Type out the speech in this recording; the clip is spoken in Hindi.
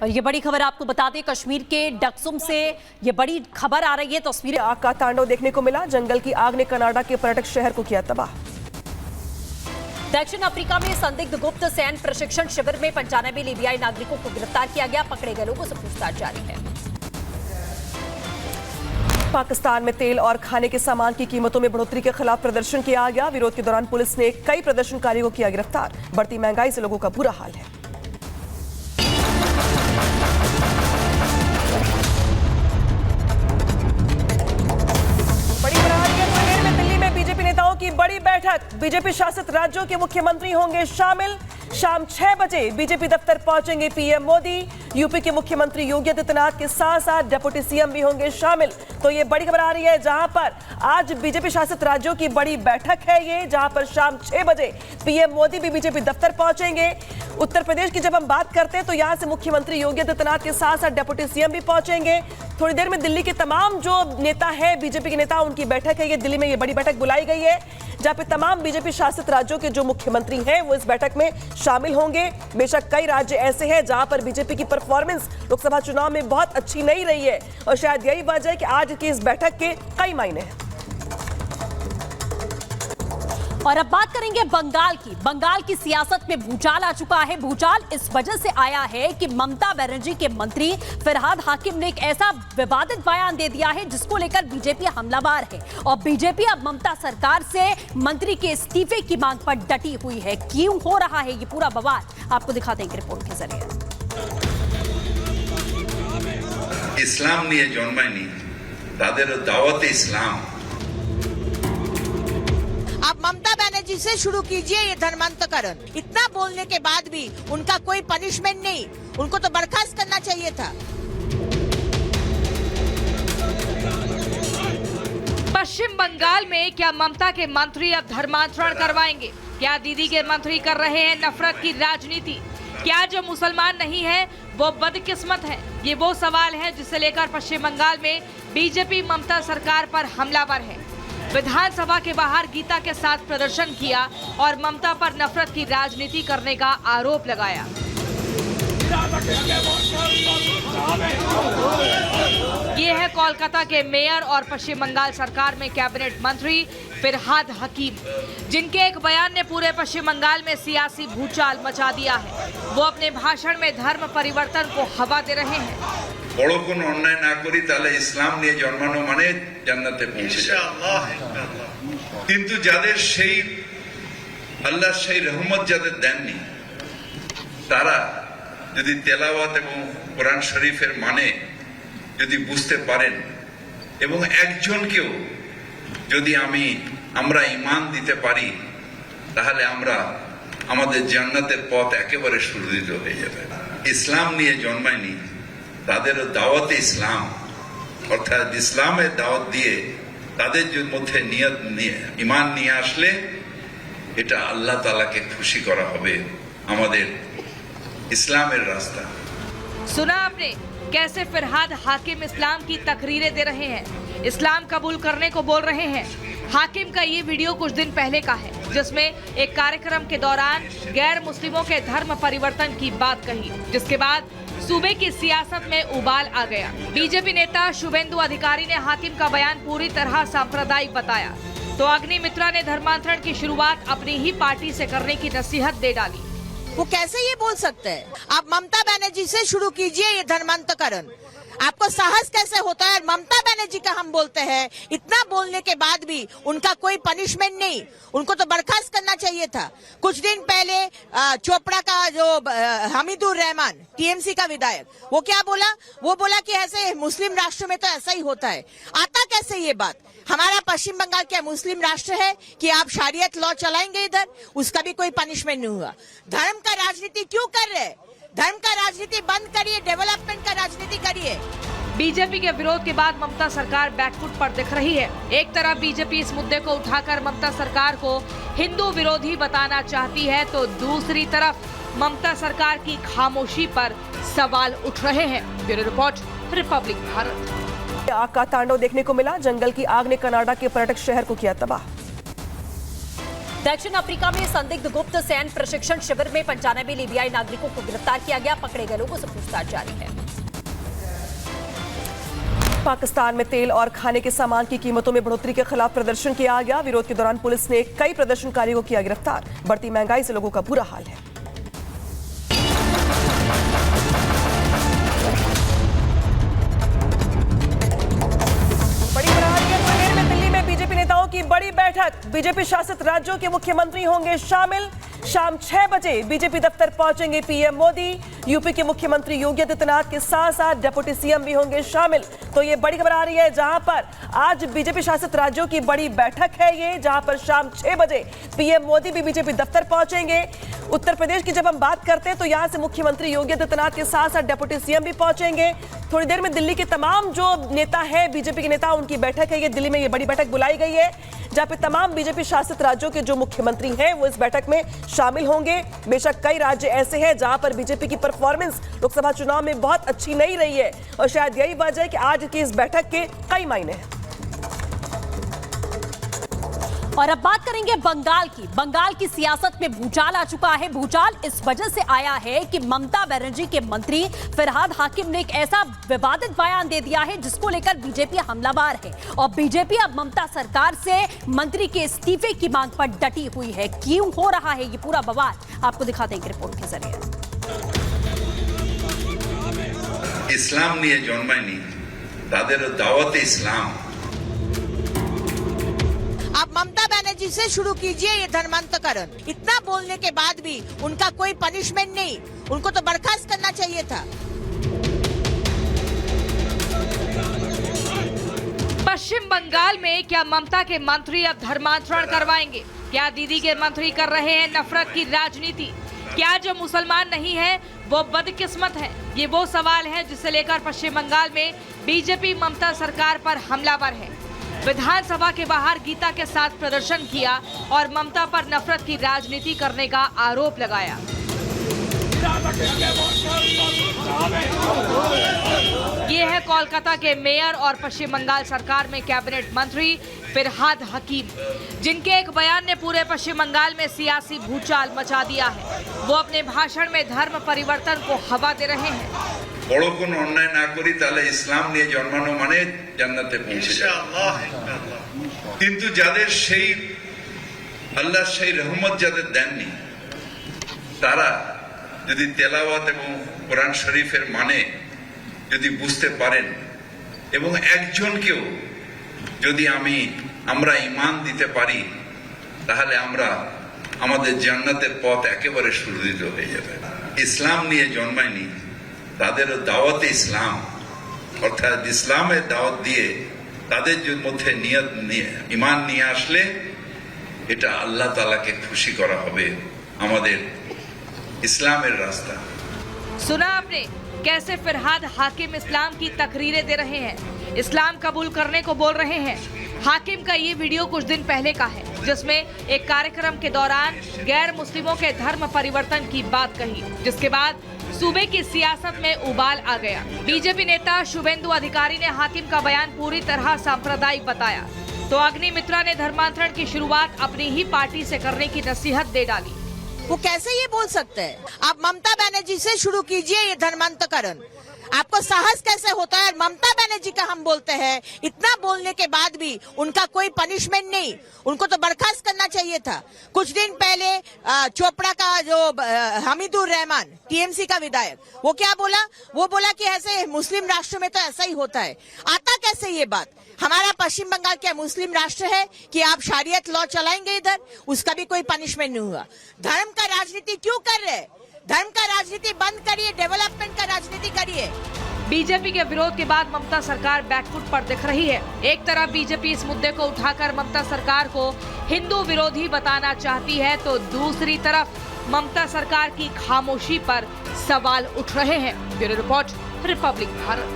और ये बड़ी खबर आपको बता दें, कश्मीर के डक्सुम से ये बड़ी खबर आ रही है। तस्वीरें आग का तांडव देखने को मिला। जंगल की आग ने कनाडा के पर्यटक शहर को किया तबाह। दक्षिण अफ्रीका में संदिग्ध गुप्त सैन्य प्रशिक्षण शिविर में 95 लीबियाई नागरिकों को गिरफ्तार किया गया। पकड़े गए लोगों से पूछताछ जारी है। पाकिस्तान में तेल और खाने के सामान की कीमतों में बढ़ोतरी के खिलाफ प्रदर्शन किया गया। विरोध के दौरान पुलिस ने कई प्रदर्शनकारियों को किया गिरफ्तार। बढ़ती महंगाई से लोगों का बुरा हाल है। बड़ी बरात के मुठभेड़ में दिल्ली में बीजेपी नेताओं की बड़ी बैठक। बीजेपी शासित राज्यों के मुख्यमंत्री होंगे शामिल। शाम 6 बजे बीजेपी दफ्तर पहुंचेंगे पीएम मोदी। यूपी के मुख्यमंत्री योगी आदित्यनाथ के साथ साथ डिप्टी सीएम भी होंगे शामिल। तो ये बड़ी खबर आ रही है, जहां पर आज बीजेपी शासित राज्यों की बड़ी बैठक है ये, जहां पर शाम 6 बजे पीएम मोदी भी बीजेपी दफ्तर पहुंचेंगे। उत्तर प्रदेश की जब हम बात करते हैं तो यहां से मुख्यमंत्री योगी आदित्यनाथ के साथ साथ डिप्टी सीएम भी पहुंचेंगे। थोड़ी देर में दिल्ली के तमाम जो नेता है, बीजेपी के नेता, उनकी बैठक है ये। दिल्ली में ये बड़ी बैठक बुलाई गई है, जहां पे तमाम बीजेपी शासित राज्यों के जो मुख्यमंत्री हैं वो इस बैठक में शामिल होंगे। बेशक कई राज्य ऐसे हैं जहां पर बीजेपी की परफॉर्मेंस लोकसभा चुनाव में बहुत अच्छी नहीं रही है, और शायद यही वजह है कि आज की इस बैठक के कई मायने हैं। और अब बात करेंगे बंगाल की। बंगाल की सियासत में भूचाल आ चुका है। भूचाल इस वजह से आया है कि ममता बनर्जी के मंत्री फिरहाद हाकिम ने एक ऐसा विवादित बयान दे दिया है जिसको लेकर बीजेपी हमलावर है, और बीजेपी अब ममता सरकार से मंत्री के इस्तीफे की मांग पर डटी हुई है। क्यों हो रहा है ये पूरा बवाल, आपको दिखाते हैं रिपोर्ट के जरिए। इस्लाम निये जन्मायनी, तादेरो दावते इस्लाम। आप ममता बनर्जी से शुरू कीजिए ये धर्मांतकरण। इतना बोलने के बाद भी उनका कोई पनिशमेंट नहीं, उनको तो बर्खास्त करना चाहिए था। पश्चिम बंगाल में क्या ममता के मंत्री अब धर्मांतरण करवाएंगे? क्या दीदी के मंत्री कर रहे हैं नफरत की राजनीति? क्या जो मुसलमान नहीं है वो बदकिस्मत है? ये वो सवाल है जिसे लेकर पश्चिम बंगाल में बीजेपी ममता सरकार पर हमलावर है। विधानसभा के बाहर गीता के साथ प्रदर्शन किया और ममता पर नफरत की राजनीति करने का आरोप लगाया। ये है कोलकाता के मेयर और पश्चिम बंगाल सरकार में कैबिनेट मंत्री फिरहाद हकीम, जिनके एक बयान ने पूरे पश्चिम बंगाल में सियासी भूचाल मचा दिया है। वो अपने भाषण में धर्म परिवर्तन को हवा दे रहे हैं। বড় কোন অন্যায় না করি তাহলে ইসলাম নিয়ে জন্মানো মানে জান্নাতে পৌঁছে যাওয়া। কিন্তু যাদের সেই আল্লাহর সেই রহমত যাদের দেননি, তারা যদি তেলাওয়াত এবং কোরআন শরীফের মানে যদি বুঝতে পারেন এবং একজনকেও যদি আমরা ঈমান দিতে পারি, তাহলে আমরা আমাদের জান্নাতের পথ একেবারে সুরক্ষিত হয়ে যাবে। ইসলাম নিয়ে জন্মায়নি, তাদের দাওয়াতে ইসলাম, অর্থাৎ ইসলামের দাওয়াত দিয়ে তাদের মধ্যে নিয়ত নিয়ে ঈমান নিয়ে আসলে এটা আল্লাহ তাআলাকে খুশি করা হবে। আমাদের ইসলামের রাস্তা। सुना आपने कैसे फिरहाद हाकिम इस्लाम की तकरीरें दे रहे हैं, इस्लाम कबूल करने को बोल रहे हैं। हाकिम का ये वीडियो कुछ दिन पहले का है, जिसमें एक कार्यक्रम के दौरान गैर मुस्लिमों के धर्म परिवर्तन की बात कही, जिसके बाद सूबे की सियासत में उबाल आ गया। बीजेपी नेता शुभेंदु अधिकारी ने हाकिम का बयान पूरी तरह सांप्रदायिक बताया, तो अग्निमित्रा ने धर्मांतरण की शुरुआत अपनी ही पार्टी से करने की नसीहत दे डाली। वो कैसे ये बोल सकते हैं? आप ममता बनर्जी से शुरू कीजिए ये धर्मांतकरण। आपको साहस कैसे होता है? ममता बनर्जी का हम बोलते हैं, इतना बोलने के बाद भी उनका कोई पनिशमेंट नहीं, उनको तो बर्खास्त करना चाहिए था। कुछ दिन पहले चोपड़ा का जो हमीदुर रहमान टीएमसी का विधायक, वो क्या बोला? वो बोला कि ऐसे मुस्लिम राष्ट्र में तो ऐसा ही होता है। आता कैसे ये बात? हमारा पश्चिम बंगाल क्या मुस्लिम राष्ट्र है कि आप शरीयत लॉ चलाएंगे इधर? उसका भी कोई पनिशमेंट नहीं हुआ। धर्म का राजनीति क्यों कर रहे? धर्म का राजनीति बंद करिए, डेवलपमेंट का राजनीति करिए। बीजेपी के विरोध के बाद ममता सरकार बैकफुट पर दिख रही है। एक तरफ बीजेपी इस मुद्दे को उठाकर ममता सरकार को हिंदू विरोधी बताना चाहती है, तो दूसरी तरफ ममता सरकार की खामोशी पर सवाल उठ रहे हैं। Bureau report, Republic Bharat. आग का तांडव देखने को मिला। जंगल की आग ने कनाडा के पर्यटक शहर को किया तबाह। दक्षिण अफ्रीका में संदिग्ध गुप्त सैन्य प्रशिक्षण शिविर में 95 लीबियाई नागरिकों को गिरफ्तार किया गया। पकड़े गए लोगों से पूछताछ जारी है। पाकिस्तान में तेल और खाने के सामान की कीमतों में बढ़ोतरी के खिलाफ प्रदर्शन किया गया। विरोध के दौरान पुलिस ने कई प्रदर्शनकारियों को किया गिरफ्तार। बढ़ती महंगाई से लोगों का बुरा हाल है। बड़ी खबर आ रही है मुंगेर में दिल्ली में बीजेपी नेताओं की बड़ी बैठक। बीजेपी शासित राज्यों के मुख्यमंत्री होंगे शामिल। शाम 6 बजे बीजेपी दफ्तर पहुंचेंगे पीएम मोदी। यूपी के मुख्यमंत्री योगी आदित्यनाथ के साथ साथ डिप्टी सीएम भी होंगे शामिल। तो ये बड़ी खबर आ रही है जहां पर आज बीजेपी शासित राज्यों की बड़ी बैठक है ये, जहां पर शाम 6 बजे पीएम मोदी भी बीजेपी दफ्तर पहुंचेंगे। उत्तर प्रदेश की जब हम बात करते हैं तो यहां से मुख्यमंत्री योगी आदित्यनाथ के साथ साथ डिप्टी सीएम भी पहुंचेंगे। थोड़ी देर में दिल्ली के तमाम जो नेता है, बीजेपी के नेता, उनकी बैठक है ये। दिल्ली में ये बड़ी बैठक बुलाई गई है जहां पे तमाम बीजेपी शासित राज्यों के जो मुख्यमंत्री हैं वो इस बैठक में शामिल होंगे। बेशक कई राज्य ऐसे हैं जहां पर बीजेपी की परफॉर्मेंस लोकसभा चुनाव में बहुत अच्छी नहीं रही है और शायद यही वजह है कि आज की इस बैठक के कई मायने हैं। और अब बात करेंगे बंगाल की। बंगाल की सियासत में भूचाल आ चुका है। भूचाल इस वजह से आया है कि ममता बनर्जी के मंत्री फिरहाद हाकिम ने एक ऐसा विवादित बयान दे दिया है जिसको लेकर बीजेपी हमलावर है और बीजेपी अब ममता सरकार से मंत्री के इस्तीफे की मांग पर डटी हुई है। क्यों हो रहा है ये पूरा बवाल, आपको दिखाते हैं एक रिपोर्ट के जरिए। इस्लाम নিয়ে জন্মায়নি, তাদেরও দাওয়াতে ইসলাম। आप ममता बनर्जी से शुरू कीजिए ये धर्मांतकरण। इतना बोलने के बाद भी उनका कोई पनिशमेंट नहीं, उनको तो बर्खास्त करना चाहिए था। पश्चिम बंगाल में क्या ममता के मंत्री अब धर्मांतरण करवाएंगे? क्या दीदी के मंत्री कर रहे हैं नफरत की राजनीति? क्या जो मुसलमान नहीं है वो बदकिस्मत है? ये वो सवाल है जिसे लेकर पश्चिम बंगाल में बीजेपी ममता सरकार पर हमलावर है। विधानसभा के बाहर गीता के साथ प्रदर्शन किया और ममता पर नफरत की राजनीति करने का आरोप लगाया। ये है कोलकाता के मेयर और पश्चिम बंगाल सरकार में कैबिनेट मंत्री फिरहाद हकीम, जिनके एक बयान ने पूरे पश्चिम बंगाल में सियासी भूचाल मचा दिया है। वो अपने भाषण में धर्म परिवर्तन को हवा दे रहे हैं। বড় কোনো অন্যায় না করি তাহলে ইসলাম নিয়ে জন্মানো মানে জান্নাতে পৌঁছে যাবে। কিন্তু যাদের সেই আল্লাহ সেই রহমত যাদের দেননি তারা যদি তেলাওয়াত এবং কোরআন শরীফের মানে যদি বুঝতে পারেন এবং একজনকেও যদি আমরা ঈমান দিতে পারি তাহলে আমরা আমাদের জান্নাতের পথ একেবারে সুদৃঢ় হয়ে যাবে। ইসলাম নিয়ে জন্মায়নি, তাদেরও দাওয়াতে ইসলাম, অর্থাৎ ইসলামের দাওয়াত দিয়ে তাদের মধ্যে নিয়ত নিয়ে ঈমান নিয়ে আসলে এটা আল্লাহ তাআলাকে খুশি করা হবে। আমাদের ইসলামের রাস্তা। सुना आपने कैसे फिरहाद हाकिम इस्लाम की तकरीरें दे रहे हैं, इस्लाम कबूल करने को बोल रहे हैं। हाकिम का ये वीडियो कुछ दिन पहले का है जिसमें एक कार्यक्रम के दौरान गैर मुस्लिमों के धर्म परिवर्तन की बात कही, जिसके बाद सूबे की सियासत में उबाल आ गया। बीजेपी नेता शुभेंदु अधिकारी ने हाकिम का बयान पूरी तरह सांप्रदायिक बताया तो अग्निमित्रा ने धर्मांतरण की शुरुआत अपनी ही पार्टी से करने की नसीहत दे डाली। वो कैसे ये बोल सकते हैं? आप ममता बनर्जी से शुरू कीजिए ये धर्मांतकरण। आपको साहस कैसे होता है? ममता बनर्जी का हम बोलते हैं, इतना बोलने के बाद भी उनका कोई पनिशमेंट नहीं, उनको तो बर्खास्त करना चाहिए था। कुछ दिन पहले चोपड़ा का जो हमीदुर रहमान टीएमसी का विधायक, वो क्या बोला? वो बोला कि ऐसे मुस्लिम राष्ट्र में तो ऐसा ही होता है। आता कैसे ये बात? हमारा पश्चिम बंगाल क्या मुस्लिम राष्ट्र है कि आप शरीयत लॉ चलाएंगे इधर? उसका भी कोई पनिशमेंट नहीं हुआ। धर्म का राजनीति क्यों कर रहे? धर्म का राजनीति बंद करिए, डेवलपमेंट का राजनीति करिए। बीजेपी के विरोध के बाद ममता सरकार बैकफुट पर दिख रही है। एक तरफ बीजेपी इस मुद्दे को उठाकर ममता सरकार को हिंदू विरोधी बताना चाहती है तो दूसरी तरफ ममता सरकार की खामोशी पर सवाल उठ रहे हैं। Bureau report, Republic Bharat.